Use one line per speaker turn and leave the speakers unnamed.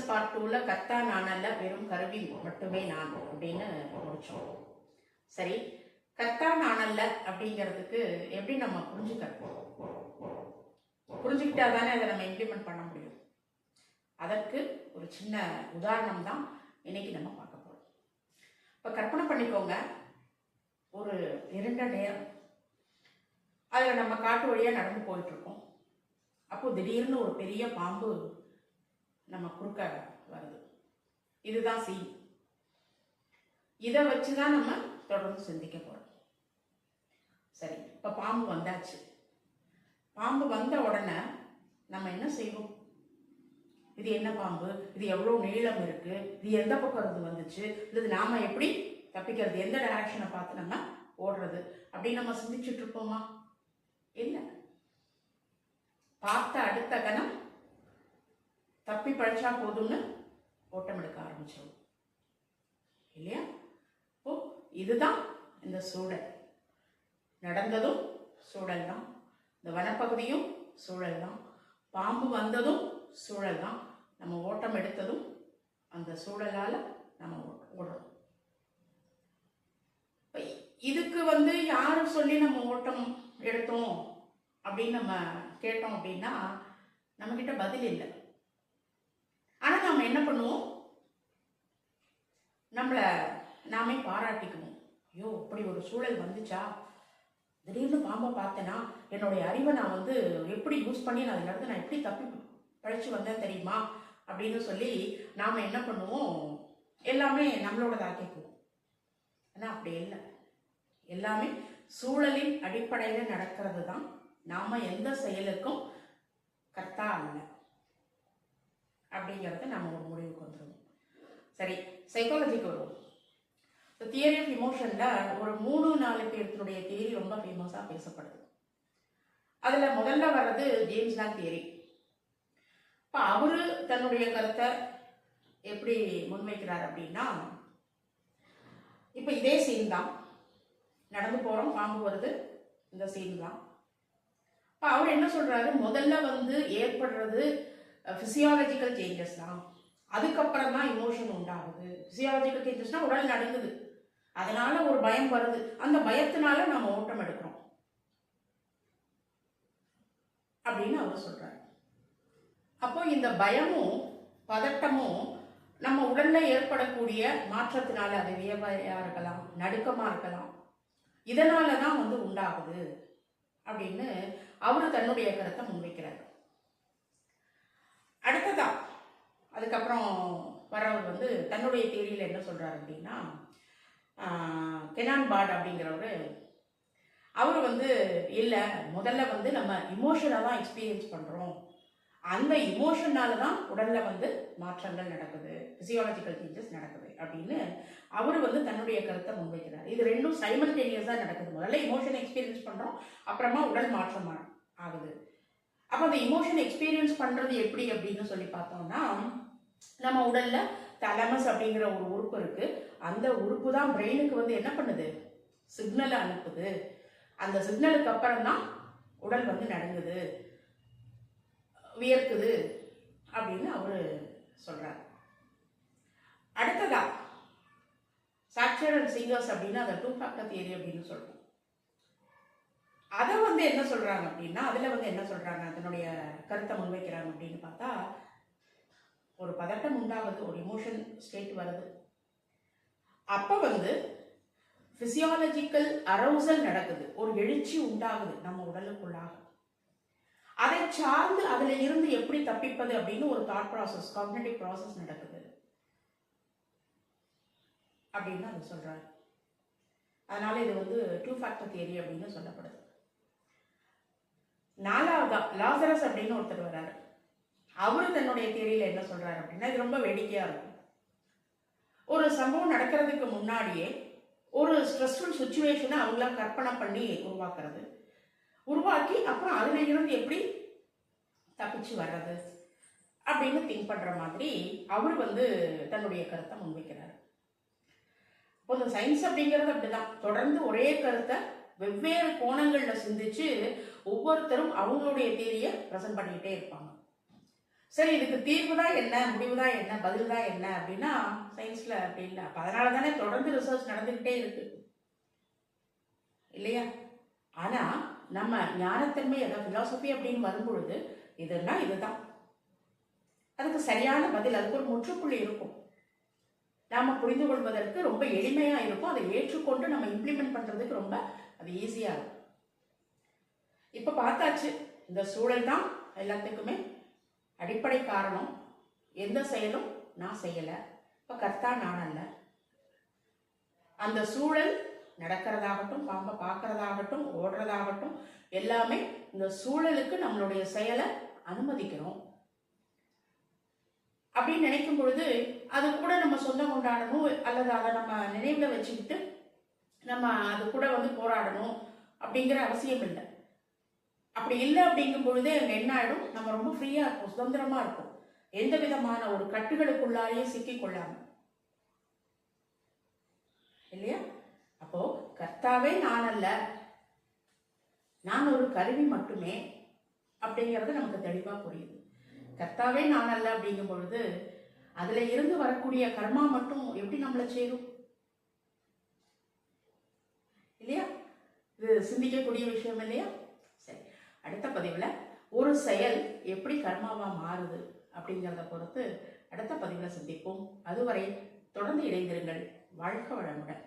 Part 2ல கர்த்தா நான் அல்ல வெறும் கருவி மட்டுமே நான் அப்படின்னு முடிச்சோம். சரி, கர்த்தா நான் அல்ல அப்படிங்கிறதுக்கு எப்படி நம்ம புரிஞ்சுக்கிட்டா தானே அதை நம்ம இம்ப்ளிமெண்ட் பண்ண முடியும். அதற்கு ஒரு சின்ன உதாரணம் தான் இன்னைக்கு நம்ம பார்க்க போறோம். இப்போ கற்பனை பண்ணிக்கோங்க, ஒரு இருண்ட நேரம், அதில் நம்ம காட்டு வழியாக நடந்து போயிட்டு இருக்கோம். அப்போ திடீர்னு ஒரு பெரிய பாம்பு நம்ம குறுக்க வருது. இதுதான் சீன். இதை வச்சுதான் நம்ம தொடர்ந்து சிந்திக்க போறோம். சரி, இப்ப பாம்பு வந்தாச்சு. பாம்பு வந்த உடனே நம்ம என்ன செய்வோம்? இது என்ன பாம்பு, இது எவ்வளவு நீளம் இருக்கு, இது எந்த பக்கம் இருந்து வந்துச்சு, இது நாம எப்படி தப்பிக்கிறது, எந்த டைரக்ஷனை பார்த்து நம்ம ஓடுறது அப்படின்னு நம்ம சிந்திச்சுட்டு இருப்போமா? இல்லை. பார்த்த அடுத்த கணம் தப்பி பழிச்சா போதும்னு ஓட்டம் எடுக்க ஆரம்பிச்சோம் இல்லையா? ஓ, இதுதான் இந்த சூழல். நடந்ததும் சூழல் தான், இந்த வனப்பகுதியும் சூழல் தான், பாம்பு வந்ததும் சூழல் தான், நம்ம ஓட்டம் எடுத்ததும் அந்த சூழலால நம்ம ஓடுறோம். இதுக்கு யாரு சொல்லி நம்ம ஓட்டம் எடுத்தோம் அப்படின்னு நம்ம கேட்டோம் அப்படின்னா நம்ம கிட்ட பதில் இல்லை. ஆனா நாம என்ன பண்ணுவோம்? நம்மள நாமே பாராட்டிக்குவோம். ஐயோ, இப்படி ஒரு சூழல் வந்துச்சா, திடீர்னு பாம்பை பார்த்தேன்னா என்னுடைய அறிவை நான் எப்படி யூஸ் பண்ணி நான் அதில் இருந்து நான் எப்படி தப்பி பழிச்சு வந்தேன் தெரியுமா அப்படின்னு சொல்லி நாம என்ன பண்ணுவோம்? எல்லாமே நம்மளோடதாக்கிக்குவோம். ஆனால் அப்படி இல்லை. எல்லாமே சூழலின் அடிப்படையில் நடக்கிறது தான். நாம எந்த செயலுக்கும் கர்த்தா அல்ல அப்படிங்கிறத நம்ம ஒரு முடிவுக்கு வந்துடுவோம். சரி, சைக்காலஜிக்கு வருவோம். தியரி ஆஃப் இமோஷன்ல ஒரு 3-4 பேருடைய தியரி ரொம்ப ஃபேமஸா பேசப்படுது. அதுல முதல்ல வர்றது ஜேம்ஸ் லாங் தியரி. இப்போ அவரு தன்னுடைய கருத்தை எப்படி முன்வைக்கிறார் அப்படின்னா, இப்போ இதே சீன் தான், நடந்து போறோம், பாம்பு வருது, இந்த சீன் தான். இப்போ அவர் என்ன சொல்றாரு? முதல்ல ஏற்படுறது பிசியாலஜிக்கல் சேஞ்சஸ் தான், அதுக்கப்புறம் தான் இமோஷன் உண்டாகுது. பிசியாலஜிக்கல் சேஞ்சஸ்னா உடல் நடுங்குது, அதனால ஒரு பயம் வருது, அந்த பயத்தினால நம்ம ஓட்டம் எடுக்கிறோம் அப்படின்னு அவர் சொல்றாரு. அப்போ இந்த பயமும் பதட்டமும் நம்ம உடல்ல ஏற்படக்கூடிய மாற்றத்தினால, அது வியர்வையா இருக்கலாம், நடுக்கமா இருக்கலாம், இதனாலதான் உண்டாகுது அப்படின்னு அவரு தன்னுடைய கருத்தை முன்வைக்கிறார். அடுத்ததா அதுக்கப்புறம் வரவர் தன்னுடைய தியரியில என்ன சொல்றாரு அப்படின்னா, கெனான் பார்ட் அப்படிங்கிறவரு, அவர் இல்லை, முதல்ல நம்ம இமோஷனை தான் எக்ஸ்பீரியன்ஸ் பண்றோம், அந்த இமோஷனால தான் உடல்ல மாற்றங்கள் நடக்குது, பிசியாலஜிக்கல் சேஞ்சஸ் நடக்குது அப்படின்னு அவரு தன்னுடைய கருத்தை முன்வைக்கிறார். இது ரெண்டும் சைமல்டேனியஸா நடக்குது. முதல்ல இமோஷனை எக்ஸ்பீரியன்ஸ் பண்றோம், அப்புறமா உடல் மாற்றம் ஆகுது. அப்ப அந்த இமோஷன் எக்ஸ்பீரியன்ஸ் பண்றது எப்படி அப்படின்னு சொல்லி பார்த்தோம்னா, நம்ம உடல்ல தலமஸ் அப்படிங்கிற ஒரு உறுப்பு இருக்கு. அந்த உறுப்பு தான் பிரெயினுக்கு என்ன பண்ணுது? சிக்னலை அனுப்புது. அந்த சிக்னலுக்கு அப்புறம் தான் உடல் நடுங்குது, வியர்க்குது அப்படின்னு அவரு சொல்றாரு. அடுத்ததா சாக்சர் அண்ட் சிங்கர்ஸ் அப்படின்னு அதை 2 ஃபேக்டர் தியரி அப்படின்னு சொல்றோம். அதை என்ன சொல்றாங்க அப்படின்னா, அதுல என்ன சொல்றாங்க, அதனுடைய கருத்தை முன்வைக்கிறாங்க அப்படின்னு பார்த்தா, ஒரு பதட்டம் உண்டாகுது, ஒரு இமோஷன் ஸ்டேட் வருது, அப்ப பிசியாலஜிக்கல் அரௌசல் நடக்குது, ஒரு எழுச்சி உண்டாகுது நம்ம உடலுக்குள்ளாக. அதை சார்ந்து அதுல இருந்து எப்படி தப்பிப்பது அப்படின்னு ஒரு தாட் ப்ராசஸ், காக்னிட்டிவ் ப்ராசஸ் நடக்குது அப்படின்னு அது சொல்றாரு. அதனால இது 2 ஃபேக்டர் தியரி அப்படின்னு சொல்லப்படுது. 4வதா லாசரஸ் அப்படின்னு ஒருத்தர் வர்றாரு. அவரு தன்னுடைய தியரியில என்ன சொல்றாரு அப்படின்னா, இது ரொம்ப வேடிக்கையா இருக்கும். ஒரு சம்பவம் நடக்கிறதுக்கு முன்னாடியே ஒரு ஸ்ட்ரெஸ்ஃபுல் சுச்சுவேஷனை அவங்கள கற்பனை பண்ணி உருவாக்கி அப்புறம் அதுல இருந்து எப்படி தப்பிச்சு வர்றது அப்படின்னு திங்க் பண்ற மாதிரி அவரு தன்னுடைய கருத்தை முன்வைக்கிறார். இப்போ சயின்ஸ் அப்படிங்கிறது அப்படிதான், தொடர்ந்து ஒரே கருத்தை வெவ்வேறு கோணங்கள்ல சிந்திச்சு ஒவ்வொருத்தரும் அவங்களுடைய தியரியை பிரசன்ட் பண்ணிக்கிட்டே இருப்பாங்க. சரி, இதுக்கு தீர்வு தான் என்ன, முடிவு தான் என்ன, பதில் தான் என்ன அப்படின்னா சயின்ஸ்ல அப்படி இல்லை. அப்ப அதனால தானே தொடர்ந்து ரிசர்ச் நடந்துகிட்டே இருக்கு இல்லையா? ஆனா நம்ம ஞானத்தன்மை, அதாவது பிலாசபி அப்படின்னு வரும்பொழுது இதுன்னா இதுதான், அதுக்கு சரியான பதில், அதுக்கு ஒரு முற்றுப்புள்ளி இருக்கும். நாம புரிந்து கொள்வதற்கு ரொம்ப எளிமையா இருக்கும். அதை ஏற்றுக்கொண்டு நம்ம இம்ப்ளிமெண்ட் பண்றதுக்கு ரொம்ப அது ஈஸியா இருக்கும். இப்ப பார்த்தாச்சு, இந்த சூழல் தான் எல்லாத்துக்குமே அடிப்படை காரணம். எந்த செயலும் நான் செய்யல, இப்ப கர்த்தா நான் அல்ல. அந்த சூழல் நடக்கிறதாகட்டும், பாம்பை பார்க்கறதாகட்டும், ஓடுறதாகட்டும், எல்லாமே இந்த சூழலுக்கு நம்மளுடைய செயலை அனுமதிக்கிறோம். அப்படின்னு நினைக்கும் பொழுது அது கூட நம்ம சொந்தம் கொண்டாடணும், அல்லது அதை நம்ம நினைவுல வச்சுக்கிட்டு நம்ம அது கூட வந்து போராடணும் அப்படிங்கிற அவசியம் இல்லை. அப்படி இல்லை அப்படிங்கும் பொழுதே அங்கே என்ன ஆயிடும், நம்ம ரொம்ப ஃப்ரீயா இருப்போம், சுதந்திரமா இருப்போம், எந்த விதமான ஒரு கட்டுகளுக்குள்ளாலேயே சிக்கிக் கொள்ளாம, இல்லையா? அப்போ கர்த்தாவே நான் அல்ல, நான் ஒரு கருவி மட்டுமே அப்படிங்கிறது நமக்கு தெளிவா புரியுது. கர்த்தாவே நான் அல்ல அப்படிங்கும் பொழுது அதுல இருந்து வரக்கூடிய கர்மா மட்டும் எப்படி நம்மளை சேரும், இல்லையா? இது சிந்திக்கக்கூடிய விஷயம் இல்லையா? சரி, அடுத்த பதிவுல ஒரு செயல் எப்படி கர்மாவா மாறுது அப்படிங்கிறத பொறுத்து அடுத்த பதிவுல சந்திப்போம். அதுவரை தொடர்ந்து இணைந்திருங்கள். வாழ்க வளமுடன்.